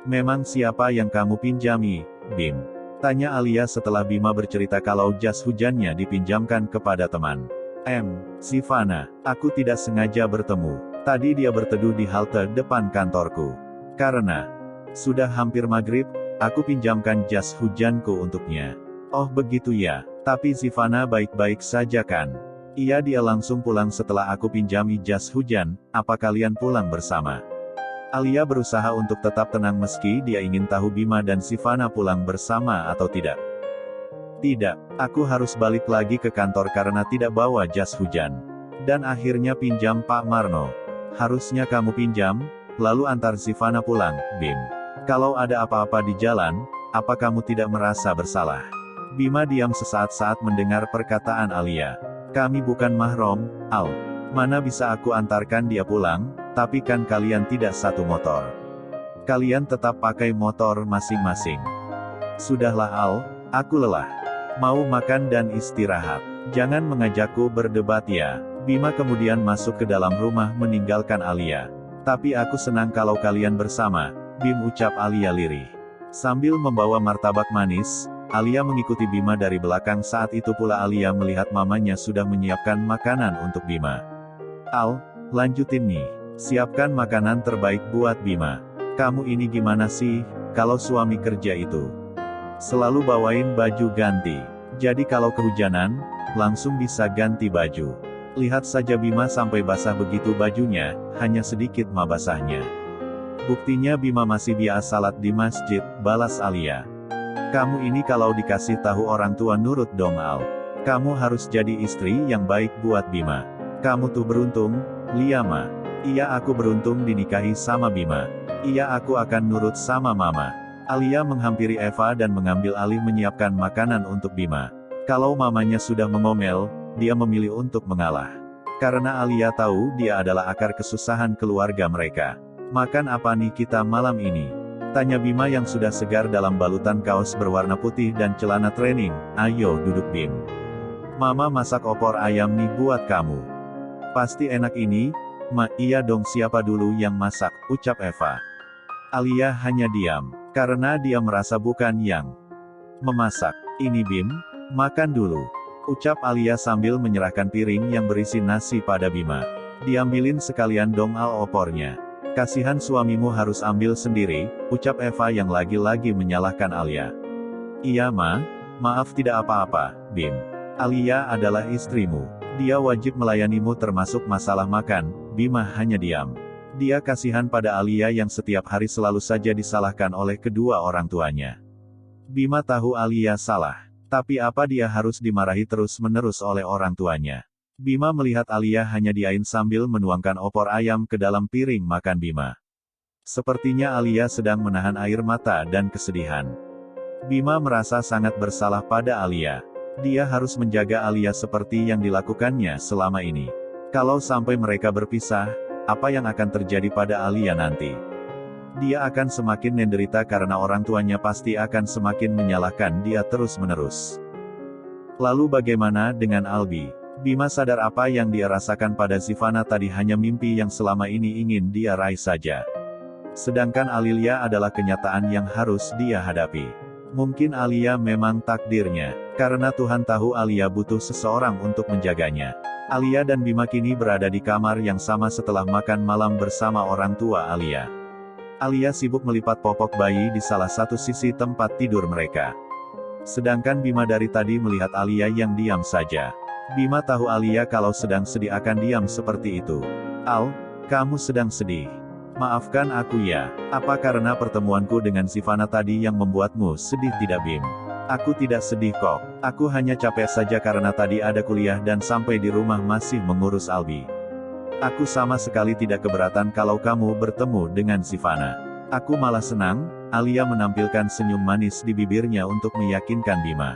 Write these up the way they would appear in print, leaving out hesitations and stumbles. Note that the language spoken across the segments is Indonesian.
Memang siapa yang kamu pinjami, Bim? Tanya Alia setelah Bima bercerita kalau jas hujannya dipinjamkan kepada teman. Sivana, aku tidak sengaja bertemu. Tadi dia berteduh di halte depan kantorku. Karena sudah hampir maghrib, aku pinjamkan jas hujanku untuknya. Oh begitu ya, tapi Sivana baik-baik saja kan? Iya, dia langsung pulang setelah aku pinjami jas hujan. Apa kalian pulang bersama? Alia berusaha untuk tetap tenang meski dia ingin tahu Bima dan Sivana pulang bersama atau tidak. Tidak, aku harus balik lagi ke kantor karena tidak bawa jas hujan. Dan akhirnya pinjam Pak Marno. Harusnya kamu pinjam, lalu antar Sivana pulang, Bim. Kalau ada apa-apa di jalan, apa kamu tidak merasa bersalah? Bima diam sesaat saat mendengar perkataan Alia. Kami bukan mahram, Al. Mana bisa aku antarkan dia pulang, tapi kan kalian tidak satu motor. Kalian tetap pakai motor masing-masing. Sudahlah Al, aku lelah. Mau makan dan istirahat. Jangan mengajakku berdebat ya. Bima kemudian masuk ke dalam rumah meninggalkan Alia. Tapi aku senang kalau kalian bersama, Bim, ucap Alia lirih. Sambil membawa martabak manis, Alia mengikuti Bima dari belakang. Saat itu pula Alia melihat mamanya sudah menyiapkan makanan untuk Bima. Al, lanjutin nih. Siapkan makanan terbaik buat Bima. Kamu ini gimana sih, kalau suami kerja itu selalu bawain baju ganti. Jadi kalau kehujanan, langsung bisa ganti baju. Lihat saja Bima sampai basah begitu bajunya, hanya sedikit mah basahnya. Buktinya Bima masih biasa salat di masjid, balas Alia. Kamu ini kalau dikasih tahu orang tua nurut dong Al. Kamu harus jadi istri yang baik buat Bima. Kamu tuh beruntung, Liama. Iya, aku beruntung dinikahi sama Bima. Iya, aku akan nurut sama mama. Alia menghampiri Eva dan mengambil alih menyiapkan makanan untuk Bima. Kalau mamanya sudah mengomel, dia memilih untuk mengalah. Karena Alia tahu dia adalah akar kesusahan keluarga mereka. Makan apa nih kita malam ini? Tanya Bima yang sudah segar dalam balutan kaos berwarna putih dan celana training. Ayo duduk Bim. Mama masak opor ayam nih buat kamu. Pasti enak ini, Ma. Iya dong, siapa dulu yang masak, ucap Eva. Alia hanya diam. Karena dia merasa bukan yang memasak. Ini Bim, makan dulu. Ucap Alia sambil menyerahkan piring yang berisi nasi pada Bima. Diambilin sekalian dong Al opornya. Kasihan suamimu harus ambil sendiri, ucap Eva yang lagi-lagi menyalahkan Alia. Iya Ma, maaf tidak apa-apa, Bim. Alia adalah istrimu. Dia wajib melayanimu termasuk masalah makan. Bima hanya diam. Dia kasihan pada Alia yang setiap hari selalu saja disalahkan oleh kedua orang tuanya. Bima tahu Alia salah. Tapi apa dia harus dimarahi terus-menerus oleh orang tuanya? Bima melihat Alia hanya diain sambil menuangkan opor ayam ke dalam piring makan Bima. Sepertinya Alia sedang menahan air mata dan kesedihan. Bima merasa sangat bersalah pada Alia. Dia harus menjaga Alia seperti yang dilakukannya selama ini. Kalau sampai mereka berpisah, apa yang akan terjadi pada Alia nanti? Dia akan semakin menderita karena orang tuanya pasti akan semakin menyalahkan dia terus-menerus. Lalu bagaimana dengan Albi? Bima sadar apa yang dia rasakan pada Sivana tadi hanya mimpi yang selama ini ingin dia raih saja. Sedangkan Alia adalah kenyataan yang harus dia hadapi. Mungkin Alia memang takdirnya, karena Tuhan tahu Alia butuh seseorang untuk menjaganya. Alia dan Bima kini berada di kamar yang sama setelah makan malam bersama orang tua Alia. Alia sibuk melipat popok bayi di salah satu sisi tempat tidur mereka. Sedangkan Bima dari tadi melihat Alia yang diam saja. Bima tahu Alia kalau sedang sedih akan diam seperti itu. Al, kamu sedang sedih. Maafkan aku ya, apa karena pertemuanku dengan Sivana tadi yang membuatmu sedih tidak Bim? Aku tidak sedih kok, aku hanya capek saja karena tadi ada kuliah dan sampai di rumah masih mengurus Albi. Aku sama sekali tidak keberatan kalau kamu bertemu dengan Sivana. Aku malah senang, Alia menampilkan senyum manis di bibirnya untuk meyakinkan Bima.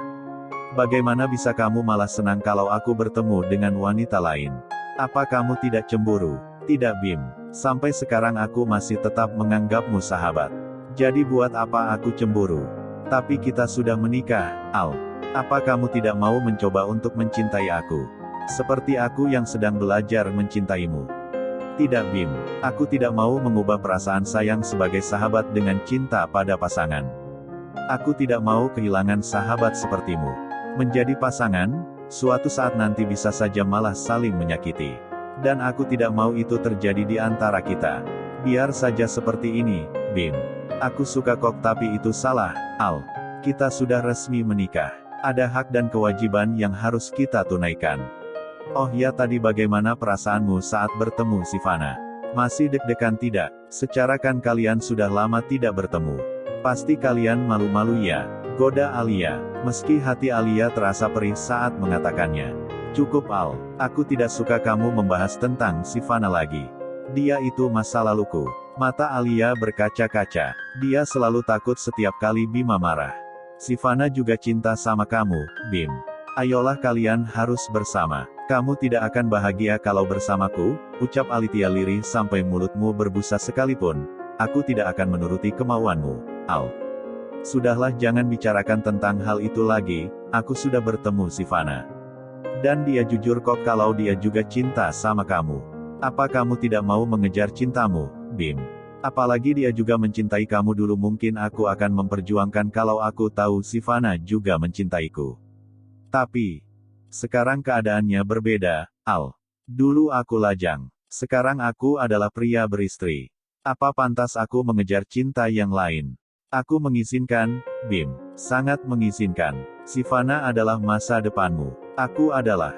Bagaimana bisa kamu malah senang kalau aku bertemu dengan wanita lain? Apa kamu tidak cemburu? Tidak Bim, sampai sekarang aku masih tetap menganggapmu sahabat. Jadi buat apa aku cemburu? Tapi kita sudah menikah, Al. Apa kamu tidak mau mencoba untuk mencintai aku? Seperti aku yang sedang belajar mencintaimu. Tidak Bim, aku tidak mau mengubah perasaan sayang sebagai sahabat dengan cinta pada pasangan. Aku tidak mau kehilangan sahabat sepertimu. Menjadi pasangan, suatu saat nanti bisa saja malah saling menyakiti. Dan aku tidak mau itu terjadi di antara kita. Biar saja seperti ini, Bim. Aku suka kok tapi itu salah, Al. Kita sudah resmi menikah. Ada hak dan kewajiban yang harus kita tunaikan. Oh ya, tadi bagaimana perasaanmu saat bertemu Sivana? Masih deg-degan tidak? Secara kan kalian sudah lama tidak bertemu. Pasti kalian malu-malu ya? Goda Alia. Meski hati Alia terasa perih saat mengatakannya. Cukup Al, aku tidak suka kamu membahas tentang Sivana lagi. Dia itu masa laluku. Mata Alia berkaca-kaca. Dia selalu takut setiap kali Bima marah. Sivana juga cinta sama kamu, Bim. Ayolah kalian harus bersama. Kamu tidak akan bahagia kalau bersamaku, ucap Alitia lirih sampai mulutmu berbusa sekalipun. Aku tidak akan menuruti kemauanmu, Al. Sudahlah, jangan bicarakan tentang hal itu lagi, aku sudah bertemu Sivana. Dan dia jujur kok kalau dia juga cinta sama kamu. Apa kamu tidak mau mengejar cintamu, Bim? Apalagi dia juga mencintai kamu dulu, mungkin aku akan memperjuangkan kalau aku tahu Sivana juga mencintaiku. Tapi, sekarang keadaannya berbeda, Al. Dulu aku lajang. Sekarang aku adalah pria beristri. Apa pantas aku mengejar cinta yang lain? Aku mengizinkan, Bim. Sangat mengizinkan. Sivana adalah masa depanmu. Aku adalah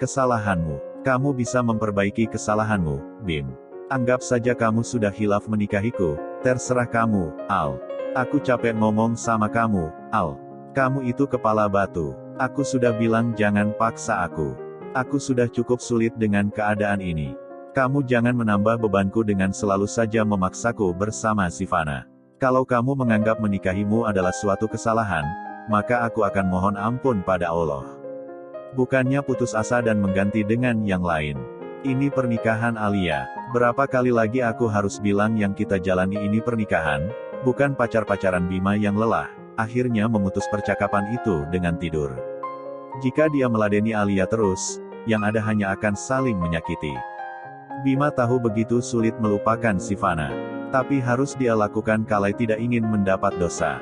kesalahanmu. Kamu bisa memperbaiki kesalahanmu, Bim. Anggap saja kamu sudah hilaf menikahiku. Terserah kamu, Al. Aku capek ngomong sama kamu, Al. Kamu itu kepala batu. Aku sudah bilang jangan paksa aku. Aku sudah cukup sulit dengan keadaan ini. Kamu jangan menambah bebanku dengan selalu saja memaksaku bersama Sivana. Kalau kamu menganggap menikahimu adalah suatu kesalahan, maka aku akan mohon ampun pada Allah. Bukannya putus asa dan mengganti dengan yang lain. Ini pernikahan Alia. Berapa kali lagi aku harus bilang yang kita jalani ini pernikahan, bukan pacar-pacaran Bima yang lelah. Akhirnya memutus percakapan itu dengan tidur. Jika dia meladeni Alia terus, yang ada hanya akan saling menyakiti. Bima tahu begitu sulit melupakan Sivana. Tapi harus dia lakukan kalau tidak ingin mendapat dosa.